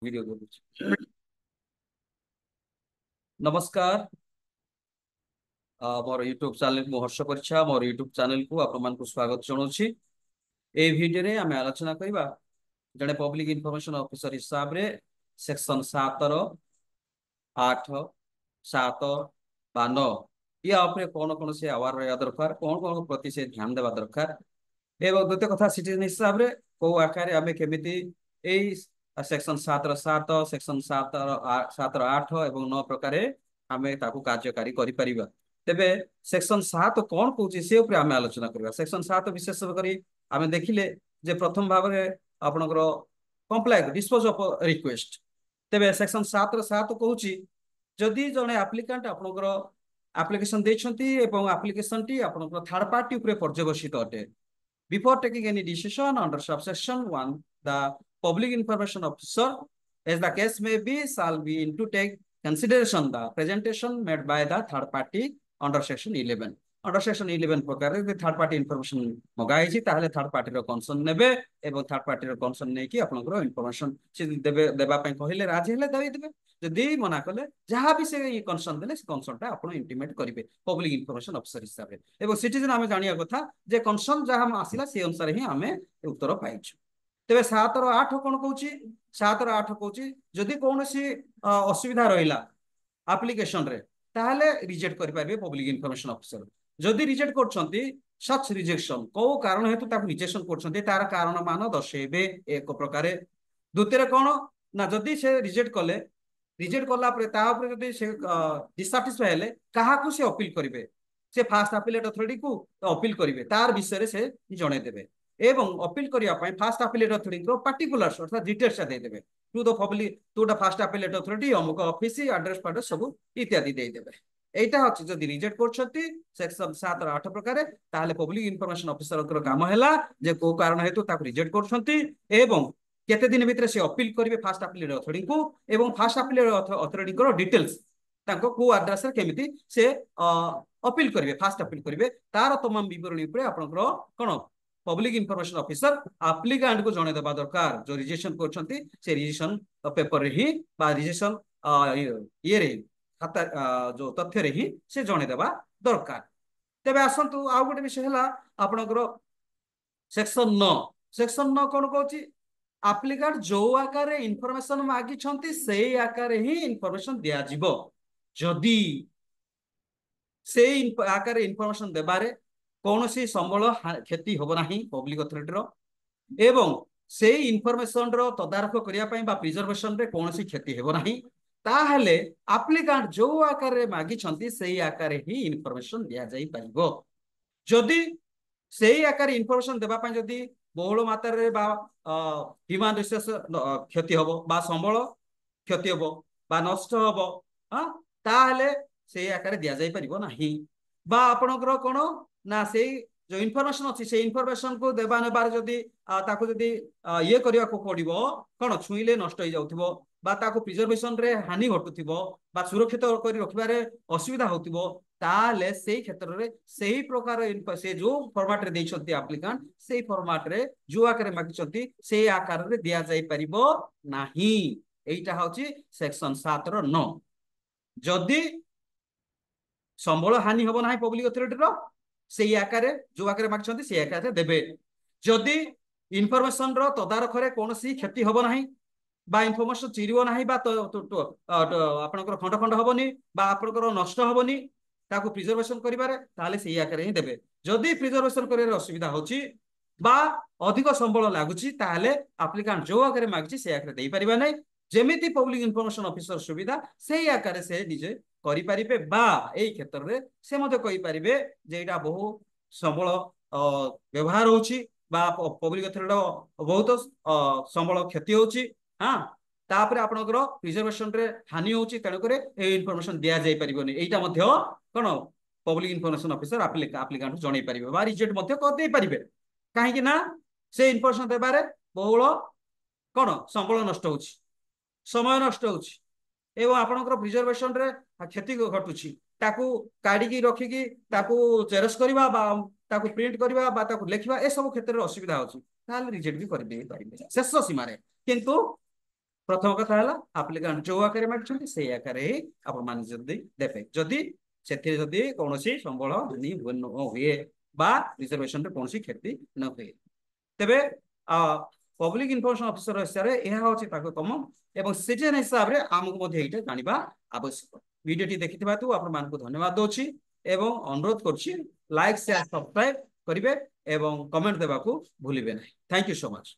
Video देखुଛି। नमस्कार। मोर YouTube channel को हर्ष परिछा मोर YouTube channel को आपण मान को स्वागत जनाउछि। ए वीडियो रे आमे आलोचना करिबा जने पब्लिक इन्फॉर्मेशन ऑफिसर हिसाब रे सेक्शन 7 रो 8 7 बा 9 या उपरे कोन कोन से अवार रहया दरकार कोन कोन प्रति से ध्यान देबा दरकार एवं द्वितीय कथा सिटीजन हिसाब रे को आकार आमे केमिति ए सेक्शन 7 रो 7 सेक्शन 7 रो 7 रो 8 एवं 9 प्रकार आमे ताकू कार्यकारी करि परिबा। तेबे सेक्शन 7 कोन कहूची से ऊपर आमे आलोचना करबा। सेक्शन 7 विशेष करी आमे देखिले जे प्रथम भाव रे आपनकर कंप्लाई डिस्पोज ऑफ रिक्वेस्ट। तेबे सेक्शन 7 रो 7 कहूची जदि जने एप्लिकेंट आपनकर एप्लिकेशन देछंती एवं एप्लिकेशन टी आपनकर थर्ड पार्टी ऊपर पर्यवसित अटे। Before taking any decision under subsection 1, the public information officer, as the case may be, shall be to take consideration the presentation made by the third party under section 11. Under section 11 प्रकार रे third party information मगाई छी ताहले third party रो concern नेबे एवं third party रो concern नै कि आपनकर information से देबे देबा पय कहिले राजी हेले दई देबे। जदि मना कले जहां भी से कंसर्न देले से कंसर्नटा आपण इंटीमेट करिवे पब्लिक इनफॉरमेशन ऑफिसर हिसाब रे। एवं सिटीजन आमे जानिया कथा जे कंसर्न जहां आसिला से अनुसार ही आमे उत्तर पाइछु। तेबे 7 रो 8 कोन कहूची 7 रो 8 कहूची जदि कोनोसी असुविधा रहिला एप्लिकेशन रे ताहले रिजेक्ट करि पारबे पब्लिक इनफॉरमेशन ऑफिसर। जदि रिजेक्ट करछंती सच रिजेक्शन को कारण हेतु ताकू रिजेक्शन करछंती तार कारण मान दर्शेबे एक प्रकार। द्वितीय कोन ना जदि से रिजेक्ट कले रिजेक्ट कला पर ता ऊपर जदि से डिससैटिस्फाई हेले काहाकू से अपील करिवे से फास्ट अपीलेट अथॉरिटी को अपील करिवे तार विषय से जणे देबे एवं अपील करिया पय फास्ट अपीलेट अथॉरिटी को पर्टिकुलर्स अर्थात डिटेल्स दे देबे to the public to the first appellate authority अमुक ऑफिस एड्रेस पार्ट सब इत्यादि दे देबे। एटा अछि जदि रिजेक्ट करछंती सेक्शन 7 8 प्रकार ताहले पब्लिक इन्फॉर्मेशन ऑफिसर कर काम हैला जे को कारण हेतु ताकू रिजेक्ट करछंती एवं केते दिन भीतर से अपील करिवे फास्ट अपीलेट अथॉरिटी को एवं फास्ट अपीलेट अथॉरिटी को डिटेल्स तांको को एड्रेस रे केमिति से अपील करिवे फास्ट अपील करिवे तार तमाम विवरणी ऊपर आपनकर कोन पब्लिक इन्फॉर्मेशन ऑफिसर एप्लिकेंट को जणे देबा दरकार जो रिजेक्शन करछंती से रिजेक्शन पेपर रे ही बा रिजेक्शन ये रे खाता जो तथ्य रे ही से जणे देबा दरकार। तेबे आसंतु आ गोटे विषय हला आपनकर सेक्शन 9 सेक्शन 9 कोन कहूची एप्लिकेंट जो आकार रे इन्फॉर्मेशन मागी छंती सेही आकार रे ही इन्फॉर्मेशन दिया जिवो। जदि से आकार रे इन्फॉर्मेशन देबारे कौनसी संबल क्षति होब नाही पब्लिक अथॉरिटी रो एवं से इन्फॉर्मेशन रो तदारख करिया पय बा प्रिजर्वेशन रे कौनसी क्षति हेबो नाही ताहले एप्लिकेंट जो आकार रे मागी छंती सेही आकार रे ही इन्फॉर्मेशन दिया जाई परिबो। जदि सेही आकार इन्फॉर्मेशन देबा पय जदि बहुल मात्रा रे बा डिमांड रिसोर्स क्षति होबो बा संबल क्षति होबो बा नष्ट होबो हां ताहले सेही आकार दिया जाई परिबो नाही बा आपनकर कोन ना से जो इनफॉरमेशन अच्छी से इनफॉरमेशन को देबा नेबार जदि ताको जदि ये करिया को पड़िबो कोन छुईले नष्ट हो जाउथिबो बा ताको प्रिजर्वेशन रे हानि घटुथिबो बा सुरक्षित करि रखबारे असुविधा होथिबो ताले सेही क्षेत्र रे सेही प्रकार से जो फॉर्मेट रे दैछंती एप्लिकेंट सेही फॉर्मेट रे जो आकार रे मागिछंती सेही आकार रे दिया जाई परिबो नाही। एइटा होची सेक्शन 7 रो 9। जदि संबल हानि होबो नाही पब्लिक अथॉरिटी रो सेही आकार जो आकार मागिछंती सेही आकार देबे। जदि इन्फॉर्मेशन रो तदारख रे कोनोसी क्षति होबो नाही बा इन्फॉर्मेशन चिरिबो नाही बा आपनकर खंड खंड होबोनी बा आपनकर नष्ट होबोनी ताको प्रिजर्वेशन करिबारे ताले सेही आकार ही देबे। जदि प्रिजर्वेशन करिबारे असुविधा होची बा अधिक संबल लागुची ताले एप्लिकेंट जो आकार मागिची सेही आकार देई परिबा नै जेमिति पब्लिक इन्फॉर्मेशन ऑफिसर सुविधा सेही आकार से निजे करि परिबे बा एई क्षेत्र रे से मते कहि परिबे जे एटा बहु संबल व्यवहार होची बा पब्लिक अथॉरिटी बहुत संबल क्षति होची हां तापर आपनकर प्रिजर्वेशन रे हानि होची तण करे ए इन्फॉर्मेशन दिया जाई परिबोनी एटा मध्य कोन पब्लिक इन्फॉर्मेशन ऑफिसर एप्लिकेंट जणै परिबे बा रिजेक्ट मध्य कर दे परिबे काहे कि ना से इन्फॉर्मेशन देबारे बहुल कोन संबल नष्ट होची समय नष्ट होची एवं आपनकर प्रिजर्वेशन रे क्षति घटुची ताकू काढी की रखी की ताकू चेरस करबा बा ताकू प्रिंट करबा बा ताकू लेखिबा ए सब क्षेत्र रे असुविधा होची ताले रिजेक्ट भी कर दे परिबे शेष सीमा रे। किंतु प्रथम कथा है आप्लिकांट जो आकार मागिछन्ति सेई आकार ही आपण माने जदी देबे जदी सेथिरे जदी कोनोसी संबळ हानि हुए बा रिजर्वेशन रे कोनोसी क्षति न हुए तेबे पब्लिक इनफॉरमेशन ऑफिसर हिसाब रे एहा होछि ताको कम एवं सिटीजन हिसाब रे हमकु मध्ये एटा जानिबा आवश्यक वीडियोटी देखिथिबा तु आपण मानकु धन्यवाद दोछि एवं अनुरोध करछि लाइक शेयर सब्सक्राइब करिवे एवं कमेंट देबाकू भूलिबे नहीं थैंक यू सो मच।